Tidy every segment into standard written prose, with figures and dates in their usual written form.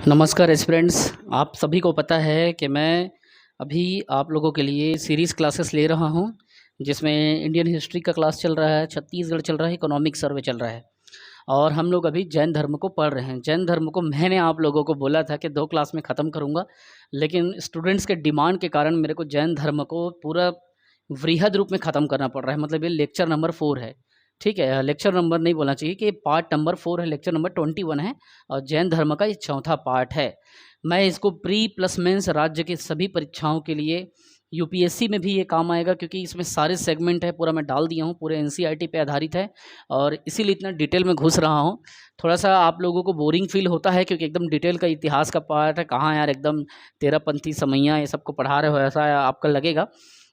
नमस्कार एस्पिरेंट्स, आप सभी को पता है कि मैं अभी आप लोगों के लिए सीरीज़ क्लासेस ले रहा हूं, जिसमें इंडियन हिस्ट्री का क्लास चल रहा है, छत्तीसगढ़ चल रहा है, इकोनॉमिक सर्वे चल रहा है और हम लोग अभी जैन धर्म को पढ़ रहे हैं। जैन धर्म को मैंने आप लोगों को बोला था कि 2 क्लास में ख़त्म करूंगा, लेकिन स्टूडेंट्स के डिमांड के कारण मेरे को जैन धर्म को पूरा वृहद रूप में ख़त्म करना पड़ रहा है। मतलब ये लेक्चर नंबर 4 है, ठीक है? लेक्चर नंबर नहीं बोलना चाहिए कि पार्ट नंबर 4 है, लेक्चर नंबर 21 है और जैन धर्म का ये चौथा पार्ट है। मैं इसको प्री प्लस मेंस राज्य की सभी परीक्षाओं के लिए यूपीएससी में भी ये काम आएगा, क्योंकि इसमें सारे सेगमेंट है, पूरा मैं डाल दिया हूँ, पूरे एनसीईआरटी पे आधारित है और इसीलिए इतना डिटेल में घुस रहा हूँ। थोड़ा सा आप लोगों को बोरिंग फील होता है क्योंकि एकदम डिटेल का इतिहास का पार्ट है, कहाँ यार एकदम तेरापंथी समैया ये सबको पढ़ा रहे हो ऐसा आपका लगेगा,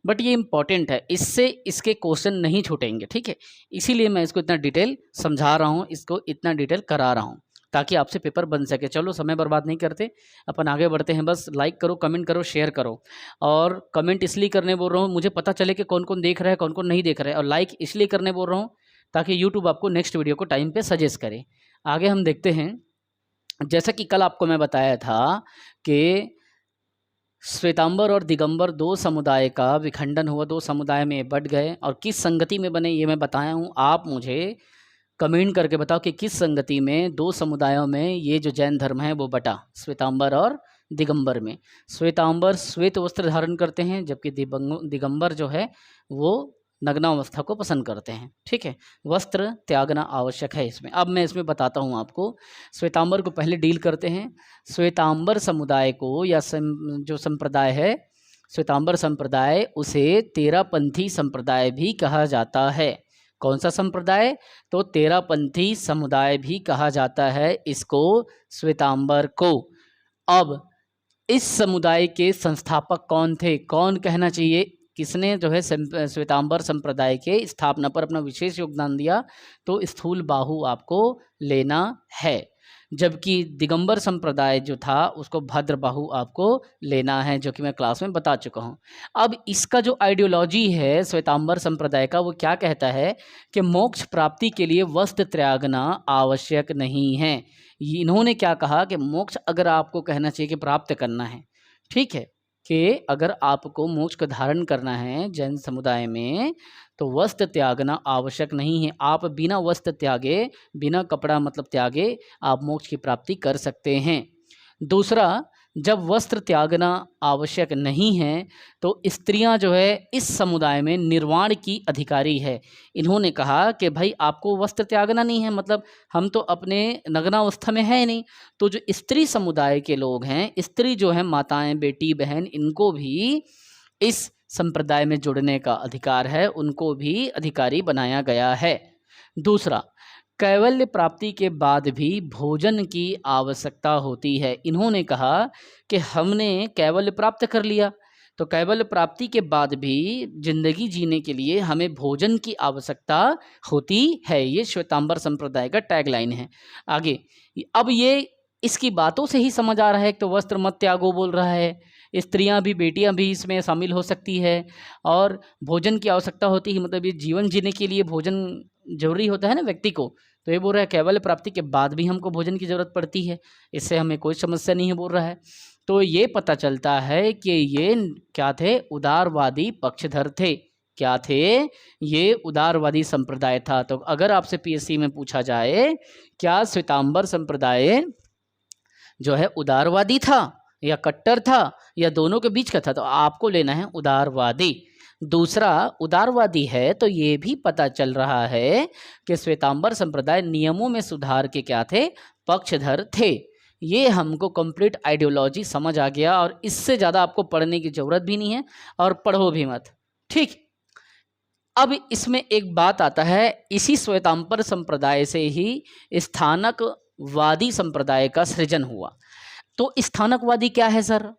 बट ये इम्पॉर्टेंट है, इससे इसके क्वेश्चन नहीं छूटेंगे, ठीक है? इसीलिए मैं इसको इतना डिटेल समझा रहा हूँ, इसको इतना डिटेल करा रहा हूँ ताकि आपसे पेपर बन सके। चलो समय बर्बाद नहीं करते, अपन आगे बढ़ते हैं। बस लाइक करो, कमेंट करो, शेयर करो। और कमेंट इसलिए करने बोल रहा हूँ, मुझे पता चले कि कौन कौन देख रहा है, कौन कौन नहीं देख रहा है। और लाइक इसलिए करने बोल रहा हूँ ताकि यूट्यूब आपको नेक्स्ट वीडियो को टाइम पे सजेस्ट करे। आगे हम देखते हैं। जैसा कि कल आपको मैं बताया था कि श्वेतांबर और दिगंबर 2 समुदाय का विखंडन हुआ, 2 समुदाय में बट गए और किस संगति में बने ये मैं बताया हूँ। आप मुझे कमेंट करके बताओ कि किस संगति में 2 समुदायों में ये जो जैन धर्म है वो बटा, श्वेतांबर और दिगंबर में। श्वेतांबर श्वेत वस्त्र धारण करते हैं, जबकि दिगंबर जो है वो नग्नावस्था को पसंद करते हैं, ठीक है? वस्त्र त्यागना आवश्यक है इसमें। अब मैं इसमें बताता हूँ आपको। श्वेतांबर को पहले डील करते हैं। श्वेतांबर समुदाय को या जो संप्रदाय है श्वेतांबर संप्रदाय, उसे तेरापंथी संप्रदाय भी कहा जाता है। कौन सा संप्रदाय? तो तेरापंथी समुदाय भी कहा जाता है इसको, श्वेतांबर को। अब इस समुदाय के संस्थापक कौन थे? कौन कहना चाहिए किसने जो है श्वेतांबर संप्रदाय के स्थापना पर अपना विशेष योगदान दिया? तो स्थूल बाहु आपको लेना है, जबकि दिगंबर संप्रदाय जो था उसको भद्र बाहु आपको लेना है, जो कि मैं क्लास में बता चुका हूँ। अब इसका जो आइडियोलॉजी है श्वेतांबर संप्रदाय का, वो क्या कहता है कि मोक्ष प्राप्ति के लिए वस्त्र त्यागना आवश्यक नहीं है। इन्होंने क्या कहा कि मोक्ष अगर आपको कहना चाहिए कि प्राप्त करना है, ठीक है, कि अगर आपको मोक्ष का धारण करना है जैन समुदाय में, तो वस्त्र त्यागना आवश्यक नहीं है। आप बिना वस्त्र त्यागे, बिना कपड़ा मतलब त्यागे, आप मोक्ष की प्राप्ति कर सकते हैं। दूसरा, जब वस्त्र त्यागना आवश्यक नहीं है तो स्त्रियां जो है इस समुदाय में निर्वाण की अधिकारी है। इन्होंने कहा कि भाई आपको वस्त्र त्यागना नहीं है, मतलब हम तो अपने नग्नावस्था में है नहीं, तो जो स्त्री समुदाय के लोग हैं, स्त्री जो है माताएं, बेटी, बहन, इनको भी इस संप्रदाय में जुड़ने का अधिकार है, उनको भी अधिकारी बनाया गया है। दूसरा, कैवल्य प्राप्ति के बाद भी भोजन की आवश्यकता होती है। इन्होंने कहा कि हमने कैवल्य प्राप्त कर लिया, तो कैवल्य प्राप्ति के बाद भी जिंदगी जीने के लिए हमें भोजन की आवश्यकता होती है। ये श्वेतांबर संप्रदाय का टैगलाइन है। आगे, अब ये इसकी बातों से ही समझ आ रहा है कि तो वस्त्र मत त्यागो बोल रहा है, स्त्रियां भी, बेटियां भी इसमें शामिल हो सकती है और भोजन की आवश्यकता होती है, मतलब ये जीवन जीने के लिए भोजन जरूरी होता है ना व्यक्ति को। तो ये बोल रहा है कैवल्य प्राप्ति के बाद भी हमको भोजन की जरूरत पड़ती है, इससे हमें कोई समस्या नहीं है बोल रहा है। तो ये पता चलता है कि ये क्या थे? उदारवादी पक्षधर थे। क्या थे? ये उदारवादी संप्रदाय था। तो अगर आपसे पीएससी में पूछा जाए क्या श्वेतांबर संप्रदाय जो है उदारवादी था या कट्टर था या दोनों के बीच का था, तो आपको लेना है उदारवादी। दूसरा, उदारवादी है तो ये भी पता चल रहा है कि श्वेतांबर संप्रदाय नियमों में सुधार के क्या थे? पक्षधर थे। ये हमको कंप्लीट आइडियोलॉजी समझ आ गया और इससे ज़्यादा आपको पढ़ने की ज़रूरत भी नहीं है और पढ़ो भी मत, ठीक। अब इसमें एक बात आता है, इसी श्वेतांबर संप्रदाय से ही स्थानकवादी संप्रदाय का सृजन हुआ। तो स्थानकवादी क्या है सर?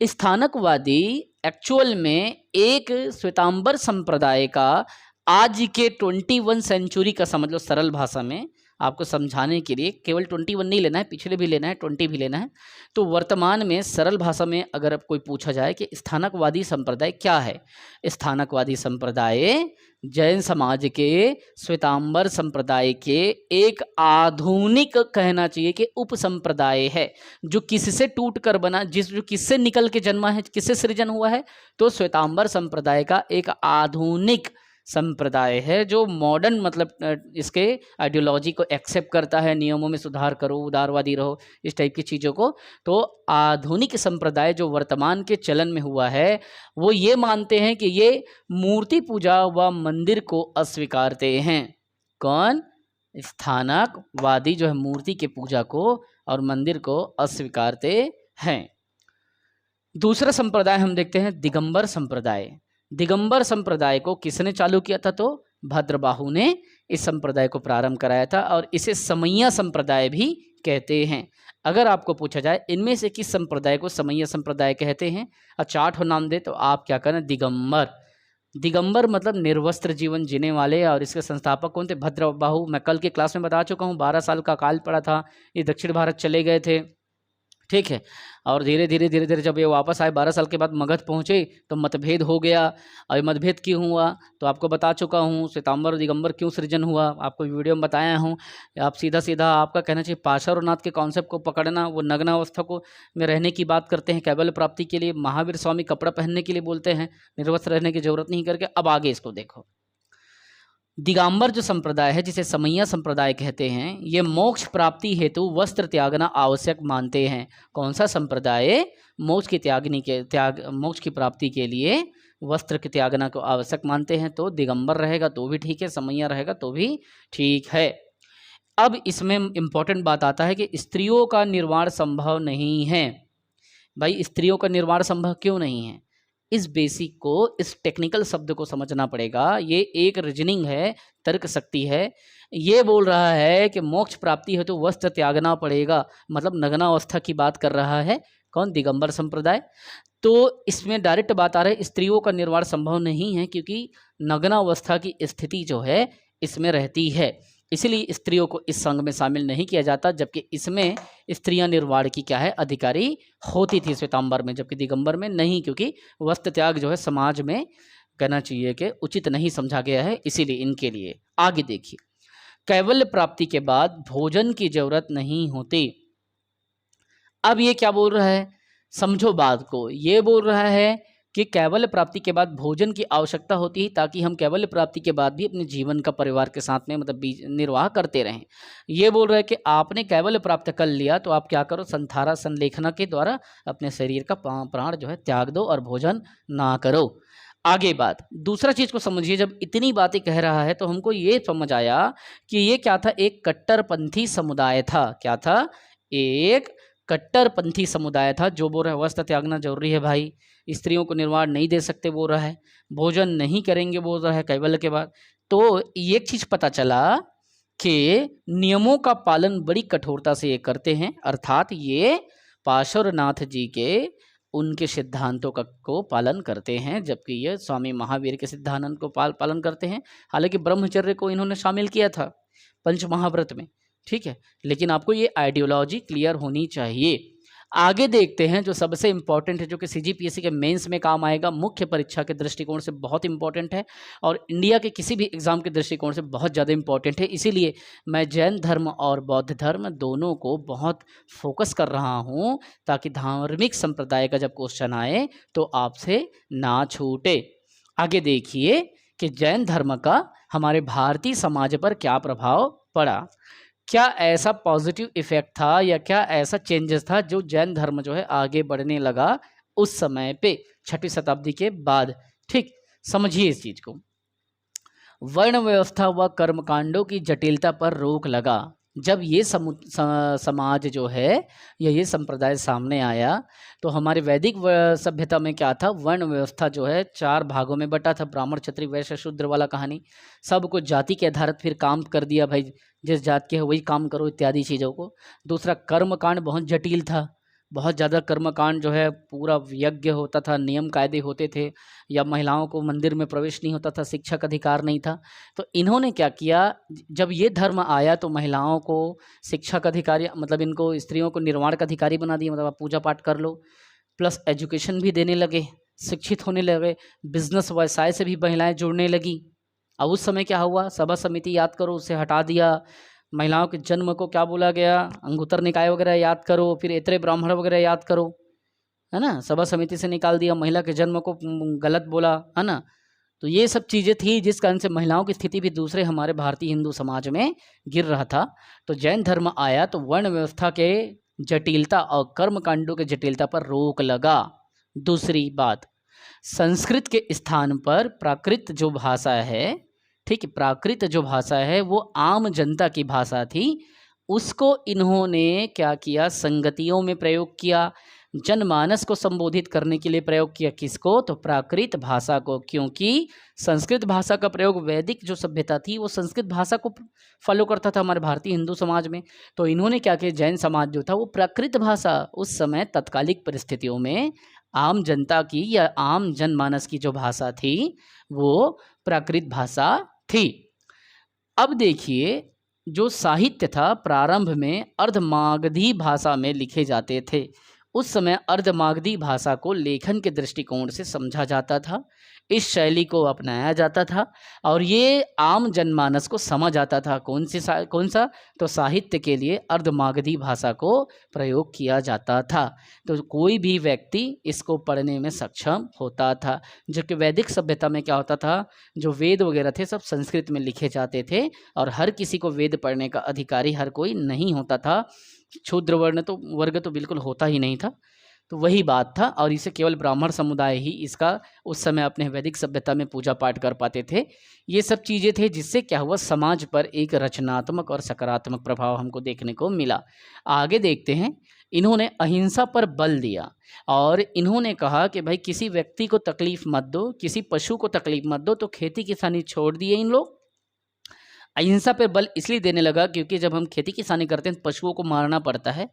स्थानकवादी एक्चुअल में एक श्वेतांबर संप्रदाय का आज के 21 सेंचुरी का, समझ लो सरल भाषा में, आपको समझाने के लिए, केवल 21 नहीं लेना है, पिछले भी लेना है, 20 भी लेना है। तो वर्तमान में सरल भाषा में अगर अब कोई पूछा जाए कि स्थानकवादी संप्रदाय क्या है, स्थानकवादी संप्रदाय जैन समाज के श्वेतांबर संप्रदाय के एक आधुनिक, कहना चाहिए कि उप संप्रदाय है, जो किससे टूट कर बना, जो किससे निकल के जन्मा है, किससे सृजन हुआ है, तो श्वेतांबर संप्रदाय का एक आधुनिक संप्रदाय है, जो मॉडर्न मतलब इसके आइडियोलॉजी को एक्सेप्ट करता है, नियमों में सुधार करो, उदारवादी रहो, इस टाइप की चीज़ों को। तो आधुनिक संप्रदाय जो वर्तमान के चलन में हुआ है, वो ये मानते हैं कि ये मूर्ति पूजा व मंदिर को अस्वीकारते हैं। कौन? स्थानकवादी जो है मूर्ति के पूजा को और मंदिर को अस्वीकारते हैं। दूसरा संप्रदाय हम देखते हैं दिगंबर संप्रदाय। दिगंबर संप्रदाय को किसने चालू किया था? तो भद्रबाहु ने इस संप्रदाय को प्रारंभ कराया था और इसे समैया संप्रदाय भी कहते हैं। अगर आपको पूछा जाए इनमें से किस संप्रदाय को समैया संप्रदाय कहते हैं और 4 नाम दे, तो आप क्या करें? दिगंबर। दिगंबर मतलब निर्वस्त्र जीवन जीने वाले, और इसके संस्थापक कौन थे? भद्रबाहु। मैं कल के क्लास में बता चुका हूँ, 12 साल का काल पड़ा था, ये दक्षिण भारत चले गए थे, ठीक है। और धीरे धीरे जब ये वापस आए 12 साल के बाद मगध पहुँचे तो मतभेद हो गया। और ये मतभेद क्यों हुआ तो आपको बता चुका हूँ, श्वेतांबर और दिगंबर क्यों सृजन हुआ आपको वीडियो में बताया हूँ। आप सीधा आपका कहना चाहिए पार्श्वनाथ के कॉन्सेप्ट को पकड़ना, वो नग्नावस्था को में रहने की बात करते हैं कैवल्य प्राप्ति के लिए। महावीर स्वामी कपड़ा पहनने के लिए बोलते हैं, निर्वस्त्र रहने की जरूरत नहीं करके। अब आगे इसको देखो, दिगंबर जो संप्रदाय है जिसे समैया संप्रदाय कहते हैं, ये मोक्ष प्राप्ति हेतु वस्त्र त्यागना आवश्यक मानते हैं। कौन सा संप्रदाय? मोक्ष की प्राप्ति के लिए वस्त्र के त्यागना को आवश्यक मानते हैं। तो दिगंबर रहेगा तो भी ठीक है, समैया रहेगा तो भी ठीक है। अब इसमें इंपॉर्टेंट बात आता है कि स्त्रियों का निर्वाण संभव नहीं है। भाई स्त्रियों का निर्वाण संभव क्यों नहीं है? इस बेसिक को, इस टेक्निकल शब्द को समझना पड़ेगा। ये एक रीजनिंग है, तर्क शक्ति है। ये बोल रहा है कि मोक्ष प्राप्ति है तो वस्त्र त्यागना पड़ेगा, मतलब नग्नावस्था की बात कर रहा है। कौन? दिगंबर संप्रदाय। तो इसमें डायरेक्ट बात आ रही है स्त्रियों का निर्वाण संभव नहीं है, क्योंकि नग्नावस्था की स्थिति जो है इसमें रहती है, इसलिए स्त्रियों को इस संघ में शामिल नहीं किया जाता। जबकि इसमें स्त्रियां निर्वाण की क्या है? अधिकारी होती थी श्वेतांबर में, जबकि दिगंबर में नहीं, क्योंकि वस्त्र त्याग जो है समाज में कहना चाहिए कि उचित नहीं समझा गया है, इसीलिए इनके लिए। आगे देखिए, कैवल्य प्राप्ति के बाद भोजन की जरूरत नहीं होती। अब ये क्या बोल रहा है? समझो बात को। ये बोल रहा है कि कैवल्य प्राप्ति के बाद भोजन की आवश्यकता होती है, ताकि हम कैवल्य प्राप्ति के बाद भी अपने जीवन का परिवार के साथ में मतलब निर्वाह करते रहें। ये बोल रहे हैं कि आपने कैवल्य प्राप्त कर लिया तो आप क्या करो? संथारा संलेखना के द्वारा अपने शरीर का प्राण जो है त्याग दो और भोजन ना करो। आगे बात, दूसरा चीज को समझिए। जब इतनी बातें कह रहा है तो हमको ये समझ आया कि ये क्या था? एक कट्टरपंथी समुदाय था। क्या था? एक कट्टरपंथी समुदाय था, जो बोल रहा है वस्त्र त्यागना जरूरी है भाई, स्त्रियों को निर्वाण नहीं दे सकते बोल रहा है, भोजन नहीं करेंगे बोल रहा है कैवल्य के बाद। तो एक चीज पता चला कि नियमों का पालन बड़ी कठोरता से ये करते हैं, अर्थात ये पार्श्वनाथ जी के उनके सिद्धांतों को पालन करते हैं, जबकि ये स्वामी महावीर के सिद्धांत को पालन करते हैं। हालांकि ब्रह्मचर्य को इन्होंने शामिल किया था पंच महाव्रत में, ठीक है, लेकिन आपको ये आइडियोलॉजी क्लियर होनी चाहिए। आगे देखते हैं जो सबसे इंपॉर्टेंट है, जो कि सीजीपीएससी के मेंस में काम आएगा, मुख्य परीक्षा के दृष्टिकोण से बहुत इंपॉर्टेंट है और इंडिया के किसी भी एग्जाम के दृष्टिकोण से बहुत ज़्यादा इंपॉर्टेंट है। इसीलिए मैं जैन धर्म और बौद्ध धर्म दोनों को बहुत फोकस कर रहा हूँ, ताकि धार्मिक संप्रदाय का जब क्वेश्चन आए तो आपसे ना छूटे। आगे देखिए कि जैन धर्म का हमारे भारतीय समाज पर क्या प्रभाव पड़ा। क्या ऐसा पॉजिटिव इफेक्ट था या क्या ऐसा चेंजेस था जो जैन धर्म जो है आगे बढ़ने लगा उस समय पे 6वीं शताब्दी के बाद? ठीक, समझिए इस चीज को। वर्ण व्यवस्था व कर्मकांडों की जटिलता पर रोक लगा। जब ये समाज जो है या ये संप्रदाय सामने आया तो हमारे वैदिक सभ्यता में क्या था? वर्ण व्यवस्था जो है 4 भागों में बटा था, ब्राह्मण क्षत्रिय वैश्य शूद्र वाला कहानी। सबको जाति के आधारित फिर काम कर दिया, भाई जिस जात के है वही काम करो इत्यादि चीज़ों को। दूसरा कर्मकांड बहुत जटिल था, बहुत ज़्यादा कर्मकांड जो है पूरा यज्ञ होता था, नियम कायदे होते थे, या महिलाओं को मंदिर में प्रवेश नहीं होता था, शिक्षा का अधिकार नहीं था। तो इन्होंने क्या किया, जब ये धर्म आया तो महिलाओं को शिक्षा का अधिकारी, मतलब इनको स्त्रियों को निर्वाण का अधिकारी बना दिया, मतलब आप पूजा पाठ कर लो, प्लस एजुकेशन भी देने लगे, शिक्षित होने लगे, बिजनेस व्यवसाय से भी महिलाएं जुड़ने लगी। अब उस समय क्या हुआ, सभा समिति याद करो, उसे हटा दिया। महिलाओं के जन्म को क्या बोला गया, अंगुत्तर निकाय वगैरह याद करो, फिर ऐतरेय ब्राह्मण वगैरह याद करो, है ना, सभा समिति से निकाल दिया, महिला के जन्म को गलत बोला, है ना। तो ये सब चीज़ें थी जिस कारण से महिलाओं की स्थिति भी दूसरे हमारे भारतीय हिंदू समाज में गिर रहा था। तो जैन धर्म आया तो वर्ण व्यवस्था के जटिलता और कर्म कांडों के जटिलता पर रोक लगा। दूसरी बात, संस्कृत के स्थान पर प्राकृत जो भाषा है, ठीक है, प्राकृत जो भाषा है वो आम जनता की भाषा थी, उसको इन्होंने क्या किया, संगतियों में प्रयोग किया, जनमानस को संबोधित करने के लिए प्रयोग किया। किसको, तो प्राकृत भाषा को, क्योंकि संस्कृत भाषा का प्रयोग वैदिक जो सभ्यता थी वो संस्कृत भाषा को फॉलो करता था हमारे भारतीय हिंदू समाज में। तो इन्होंने क्या किया, जैन समाज जो था वो प्राकृत भाषा, उस समय तत्कालिक परिस्थितियों में आम जनता की या आम जनमानस की जो भाषा थी वो प्राकृत भाषा थी। अब देखिए, जो साहित्य था प्रारंभ में अर्धमागधी भाषा में लिखे जाते थे। उस समय अर्धमागधी भाषा को लेखन के दृष्टिकोण से समझा जाता था, इस शैली को अपनाया जाता था और ये आम जनमानस को समझ आता था। कौन सा, तो साहित्य के लिए अर्धमागधी भाषा को प्रयोग किया जाता था, तो कोई भी व्यक्ति इसको पढ़ने में सक्षम होता था। जबकि वैदिक सभ्यता में क्या होता था, जो वेद वगैरह थे सब संस्कृत में लिखे जाते थे और हर किसी को वेद पढ़ने का अधिकारी हर कोई नहीं होता था, क्षुद्र वर्ग तो बिल्कुल होता ही नहीं था। तो वही बात था, और इसे केवल ब्राह्मण समुदाय ही इसका उस समय अपने वैदिक सभ्यता में पूजा पाठ कर पाते थे। ये सब चीज़ें थे जिससे क्या हुआ, समाज पर एक रचनात्मक और सकारात्मक प्रभाव हमको देखने को मिला। आगे देखते हैं, इन्होंने अहिंसा पर बल दिया और इन्होंने कहा कि भाई किसी व्यक्ति को तकलीफ मत दो, किसी पशु को तकलीफ मत दो, तो खेती किसानी छोड़ दिए इन लोग। अहिंसा पर बल इसलिए देने लगा क्योंकि जब हम खेती किसानी करते हैं तो पशुओं को मारना पड़ता है,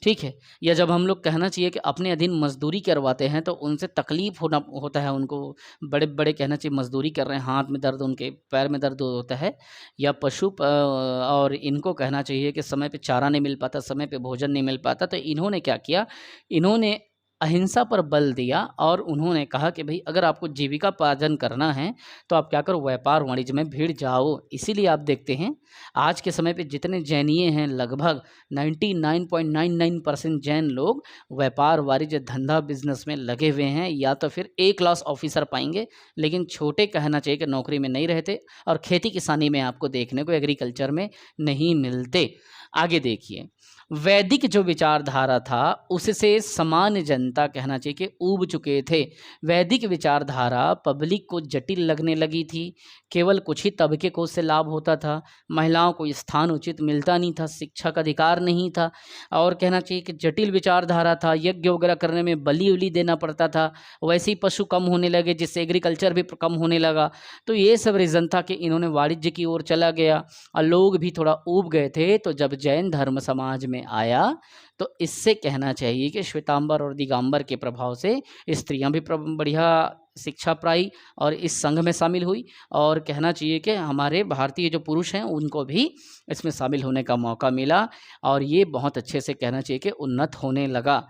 ठीक है, या जब हम लोग कहना चाहिए कि अपने अधीन मजदूरी करवाते हैं तो उनसे तकलीफ होता है, उनको बड़े बड़े कहना चाहिए मजदूरी कर रहे हैं, हाथ में दर्द, उनके पैर में दर्द होता है, या और इनको कहना चाहिए कि समय पे चारा नहीं मिल पाता, समय पे भोजन नहीं मिल पाता। तो इन्होंने क्या किया, इन्होंने अहिंसा पर बल दिया और उन्होंने कहा कि भाई अगर आपको जीविकापार्जन करना है तो आप क्या करो, व्यापार वाणिज्य में भिड़ जाओ। इसीलिए आप देखते हैं आज के समय पे जितने जैनीय हैं, लगभग 99.99% जैन लोग व्यापार वाणिज्य धंधा बिजनेस में लगे हुए हैं, या तो फिर ए क्लास ऑफिसर पाएंगे, लेकिन छोटे कहना चाहिए कि नौकरी में नहीं रहते, और खेती किसानी में आपको देखने को एग्रीकल्चर में नहीं मिलते। आगे देखिए, वैदिक जो विचारधारा था उससे सामान्य जनता कहना चाहिए कि ऊब चुके थे। वैदिक विचारधारा पब्लिक को जटिल लगने लगी थी, केवल कुछ ही तबके को उससे लाभ होता था, महिलाओं को स्थान उचित मिलता नहीं था, शिक्षा का अधिकार नहीं था, और कहना चाहिए कि जटिल विचारधारा था, यज्ञ वगैरह करने में बलि उली देना पड़ता था, वैसे ही पशु कम होने लगे जिससे एग्रीकल्चर भी कम होने लगा। तो ये सब रीज़न था कि इन्होंने वाणिज्य की ओर चला गया और लोग भी थोड़ा ऊब गए थे। तो जब जैन धर्म समाज में आया तो इससे कहना चाहिए कि श्वेतांबर और दिगंबर के प्रभाव से स्त्रियां भी बढ़िया शिक्षा पाई और इस संघ में शामिल हुई, और कहना चाहिए कि हमारे भारतीय जो पुरुष हैं उनको भी इसमें शामिल होने का मौका मिला, और ये बहुत अच्छे से कहना चाहिए कि उन्नत होने लगा।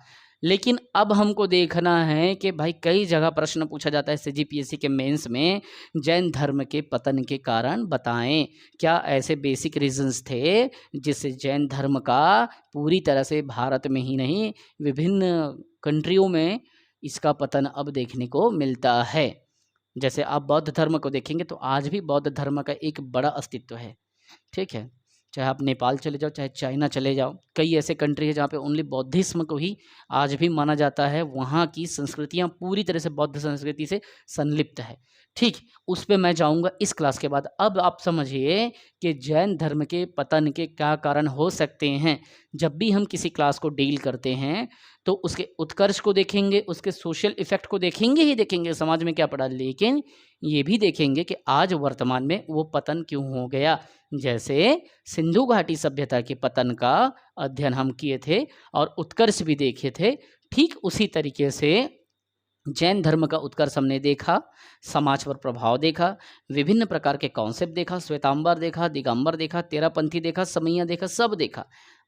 लेकिन अब हमको देखना है कि भाई कई जगह प्रश्न पूछा जाता है सीजीपीएससी के मेंस में, जैन धर्म के पतन के कारण बताएं, क्या ऐसे बेसिक रीजंस थे जिससे जैन धर्म का पूरी तरह से भारत में ही नहीं विभिन्न कंट्रियों में इसका पतन अब देखने को मिलता है। जैसे आप बौद्ध धर्म को देखेंगे तो आज भी बौद्ध धर्म का एक बड़ा अस्तित्व है, ठीक है, चाहे आप नेपाल चले जाओ, चाहे चाइना चले जाओ, कई ऐसे कंट्री है जहाँ पे ओनली बौद्धिज्म को ही आज भी माना जाता है, वहाँ की संस्कृतियाँ पूरी तरह से बौद्ध संस्कृति से संलिप्त है। ठीक, उस पे मैं जाऊँगा इस क्लास के बाद। अब आप समझिए कि जैन धर्म के पतन के क्या कारण हो सकते हैं। जब भी हम किसी क्लास को डील करते हैं तो उसके उत्कर्ष को देखेंगे, उसके सोशल इफ़ेक्ट को देखेंगे ही देखेंगे, समाज में क्या पड़ा, लेकिन ये भी देखेंगे कि आज वर्तमान में वो पतन क्यों हो गया। जैसे सिंधु घाटी सभ्यता के पतन का अध्ययन हम किए थे और उत्कर्ष भी देखे थे, ठीक उसी तरीके से जैन धर्म का उत्कर्ष हमने देखा, समाज पर प्रभाव देखा, विभिन्न प्रकार के कॉन्सेप्ट देखा, श्वेतांबर देखा, दिगंबर देखा, तेरापंथी देखा, समैया देखा, सब देखा।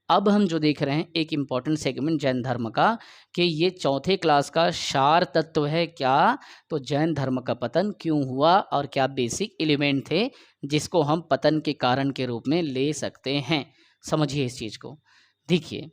अब हम जो देख रहे हैं एक इम्पॉर्टेंट सेगमेंट जैन धर्म का कि ये चौथे क्लास का सार तत्व है क्या, तो जैन धर्म का पतन क्यों हुआ और क्या बेसिक एलिमेंट थे जिसको हम पतन के कारण के रूप में ले सकते हैं। समझिए इस चीज़ को। देखिए,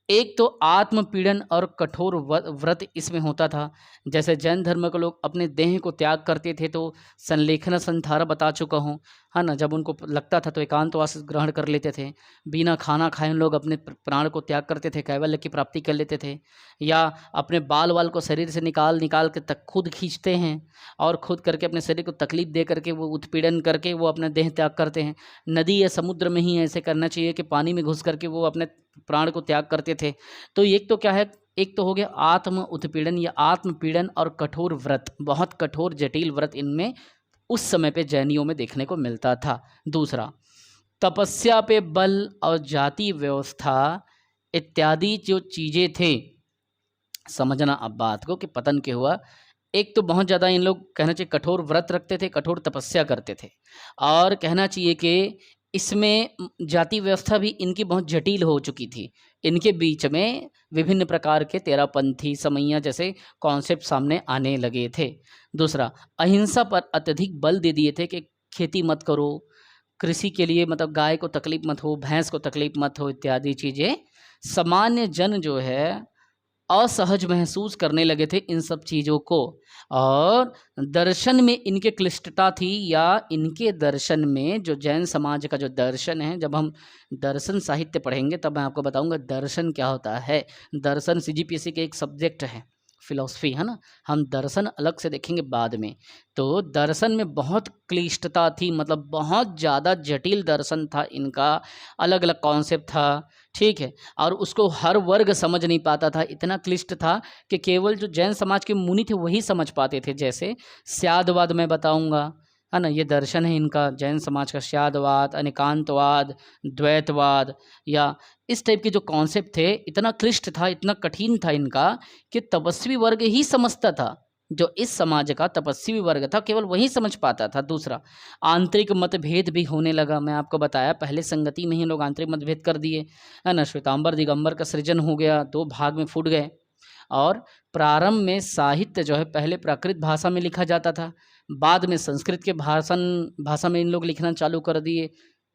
एक तो आत्मपीड़न और कठोर व्रत इसमें होता था। जैसे जैन धर्म के लोग अपने देह को त्याग करते थे, तो संलेखन संथारा बता चुका हूँ, है ना। जब उनको लगता था तो एकांतवास ग्रहण कर लेते थे, बिना खाना खाए उन लोग अपने प्राण को त्याग करते थे, कैवल्य की प्राप्ति कर लेते थे। या अपने बाल वाल को शरीर से निकाल निकाल के तक खुद खींचते हैं और खुद करके अपने शरीर को तकलीफ दे करके वो उत्पीड़न करके वो अपना देह त्याग करते हैं। नदी या समुद्र में ही ऐसे करना चाहिए कि पानी में घुस करके वो अपने प्राण को त्याग करते थे। तो एक तो क्या है, एक तो हो गया आत्म उत्पीड़न या आत्मपीड़न और कठोर व्रत, बहुत कठोर जटिल व्रत इनमें उस समय पे जैनियों में देखने को मिलता था। दूसरा, तपस्या पे बल और जाति व्यवस्था इत्यादि जो चीज़ें थे, समझना अब बात को कि पतन के हुआ। एक तो बहुत ज़्यादा इन लोग कहना चाहिए कठोर व्रत रखते थे, कठोर तपस्या करते थे, और कहना चाहिए कि इसमें जाति व्यवस्था भी इनकी बहुत जटिल हो चुकी थी। इनके बीच में विभिन्न प्रकार के तेरापंथी, समैया जैसे कॉन्सेप्ट सामने आने लगे थे। दूसरा, अहिंसा पर अत्यधिक बल दे दिए थे कि खेती मत करो, कृषि के लिए मतलब गाय को तकलीफ मत हो, भैंस को तकलीफ मत हो, इत्यादि चीज़ें सामान्य जन जो है असहज महसूस करने लगे थे इन सब चीज़ों को। और दर्शन में इनके क्लिष्टता थी, या इनके दर्शन में जो जैन समाज का जो दर्शन है, जब हम दर्शन साहित्य पढ़ेंगे तब मैं आपको बताऊंगा दर्शन क्या होता है। दर्शन सीजीपीएससी के एक सब्जेक्ट है, फिलॉसफी है ना, हम दर्शन अलग से देखेंगे बाद में। तो दर्शन में बहुत क्लिष्टता थी, मतलब बहुत ज़्यादा जटिल दर्शन था इनका, अलग अलग कॉन्सेप्ट था, ठीक है। और उसको हर वर्ग समझ नहीं पाता था, इतना क्लिष्ट था कि केवल जो जैन समाज के मुनि थे वही समझ पाते थे। जैसे स्यादवाद मैं बताऊंगा, है ना, ये दर्शन है इनका जैन समाज का, स्यादवाद, अनेकांतवाद, द्वैतवाद, या इस टाइप के जो कॉन्सेप्ट थे, इतना क्लिष्ट था, इतना कठिन था इनका कि तपस्वी वर्ग ही समझता था। जो इस समाज का तपस्वी वर्ग था केवल वही समझ पाता था। दूसरा, आंतरिक मतभेद भी होने लगा। मैं आपको बताया पहले संगति में ही लोग आंतरिक मतभेद कर दिए, है ना। श्वेतांबर दिगंबर का सृजन हो गया, दो भाग में फूट गए। और प्रारंभ में साहित्य जो है पहले प्राकृत भाषा में लिखा जाता था, बाद में संस्कृत के भाषा में इन लोग लिखना चालू कर दिए।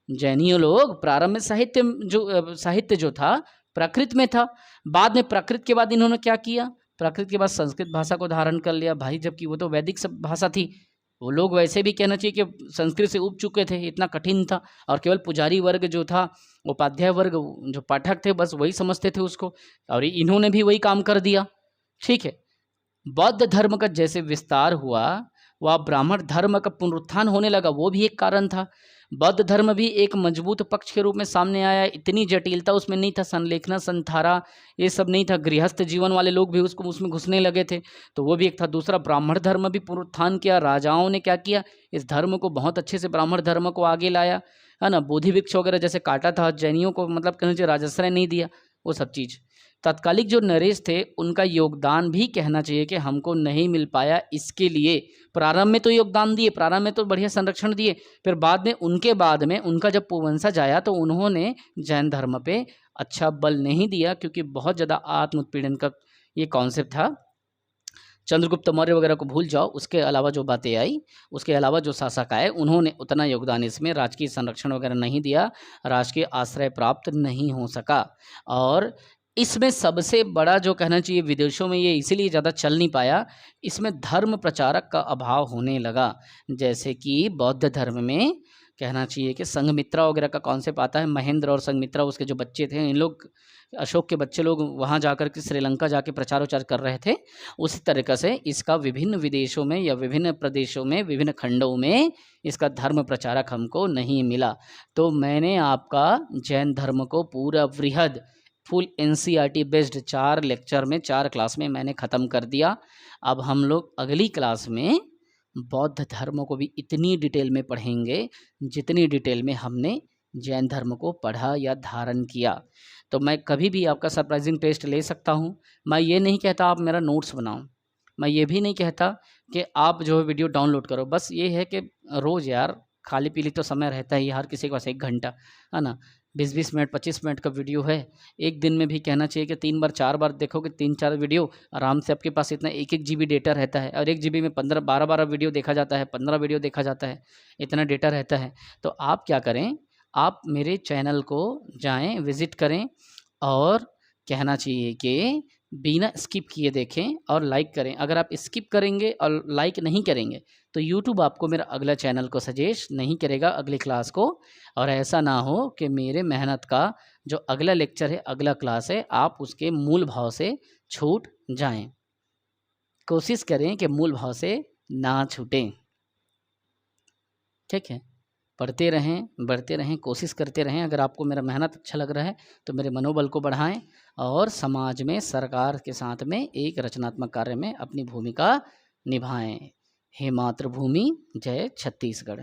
जैनियों लोग प्रारंभ में साहित्य जो था प्राकृत में था, बाद में प्राकृत के बाद इन्होंने क्या किया, प्राकृत के बाद संस्कृत भाषा को धारण कर लिया भाई, जबकि वो तो वैदिक सब भाषा थी। वो लोग वैसे भी कहना चाहिए कि संस्कृत से उब चुके थे, इतना कठिन था, और केवल पुजारी वर्ग जो था, उपाध्याय वर्ग जो पाठक थे, बस वही समझते थे उसको, और इन्होंने भी वही काम कर दिया, ठीक है। बौद्ध धर्म का जैसे विस्तार हुआ, वह ब्राह्मण धर्म का पुनरुत्थान होने लगा, वो भी एक कारण था। बौद्ध धर्म भी एक मजबूत पक्ष के रूप में सामने आया, इतनी जटिलता उसमें नहीं था, संलेखना संथारा ये सब नहीं था, गृहस्थ जीवन वाले लोग भी उसमें घुसने लगे थे, तो वो भी एक था। दूसरा, ब्राह्मण धर्म भी पुनरुत्थान किया, राजाओं ने क्या किया, इस धर्म को बहुत अच्छे से ब्राह्मण धर्म को आगे लाया, है ना। बोधि वृक्ष वगैरह जैसे काटा था, जैनियों को मतलब कहना चाहिए राजाश्रय नहीं दिया, वो सब चीज़। तत्कालिक जो नरेश थे उनका योगदान भी कहना चाहिए कि हमको नहीं मिल पाया, इसके लिए प्रारंभ में तो योगदान दिए, प्रारंभ में तो बढ़िया संरक्षण दिए, फिर बाद में उनके बाद में उनका जब पूर्ववंशज आया तो उन्होंने जैन धर्म पे अच्छा बल नहीं दिया, क्योंकि बहुत ज़्यादा आत्म उत्पीड़न का ये कॉन्सेप्ट था। चंद्रगुप्त मौर्य वगैरह को भूल जाओ, उसके अलावा जो बातें आई, उसके अलावा जो शासक आए उन्होंने उतना योगदान इसमें राजकीय संरक्षण वगैरह नहीं दिया, राजकीय आश्रय प्राप्त नहीं हो सका। और इसमें सबसे बड़ा जो कहना चाहिए, विदेशों में ये इसीलिए ज़्यादा चल नहीं पाया, इसमें धर्म प्रचारक का अभाव होने लगा। जैसे कि बौद्ध धर्म में कहना चाहिए कि संघमित्रा वगैरह का कॉन्सेप्ट आता है। महेंद्र और संघमित्रा उसके जो बच्चे थे, इन लोग अशोक के बच्चे लोग वहाँ जाकर के श्रीलंका जाके प्रचार वचार कर रहे थे। उसी तरीक़े से इसका विभिन्न विदेशों में या विभिन्न प्रदेशों में, विभिन्न खंडों में इसका धर्म प्रचारक हमको नहीं मिला। तो मैंने आपका जैन धर्म को पूरा वृहद फुल एनसीईआरटी बेस्ड 4 लेक्चर में 4 क्लास में मैंने ख़त्म कर दिया। अब हम लोग अगली क्लास में बौद्ध धर्म को भी इतनी डिटेल में पढ़ेंगे जितनी डिटेल में हमने जैन धर्म को पढ़ा या धारण किया। तो मैं कभी भी आपका सरप्राइजिंग टेस्ट ले सकता हूँ। मैं ये नहीं कहता आप मेरा नोट्स बनाओ, मैं ये भी नहीं कहता कि आप जो है वीडियो डाउनलोड करो। बस ये है कि रोज़ यार खाली पीली तो समय रहता ही, हर किसी के पास 1 घंटा है ना, 20-20 मिनट 25 मिनट का वीडियो है। एक दिन में भी कहना चाहिए कि 3 बार 4 बार देखोगे, 3-4 वीडियो आराम से आपके पास इतना 1-1 GB डेटा रहता है। और 1 GB में 15-12 वीडियो देखा जाता है, 15 वीडियो देखा जाता है, इतना डेटा रहता है। तो आप क्या करें, आप मेरे चैनल को जाएं, विज़िट करें और कहना चाहिए कि बिना स्किप किए देखें और लाइक करें। अगर आप स्किप करेंगे और लाइक नहीं करेंगे तो यूट्यूब आपको मेरा अगला चैनल को सजेस्ट नहीं करेगा अगली क्लास को। और ऐसा ना हो कि मेरे मेहनत का जो अगला लेक्चर है, अगला क्लास है, आप उसके मूल भाव से छूट जाएं। कोशिश करें कि मूल भाव से ना छूटें। ठीक है, पढ़ते रहें, बढ़ते रहें, कोशिश करते रहें। अगर आपको मेरा मेहनत अच्छा लग रहा है तो मेरे मनोबल को बढ़ाएं और समाज में, सरकार के साथ में एक रचनात्मक कार्य में अपनी भूमिका निभाएं। हे मातृभूमि, जय छत्तीसगढ़।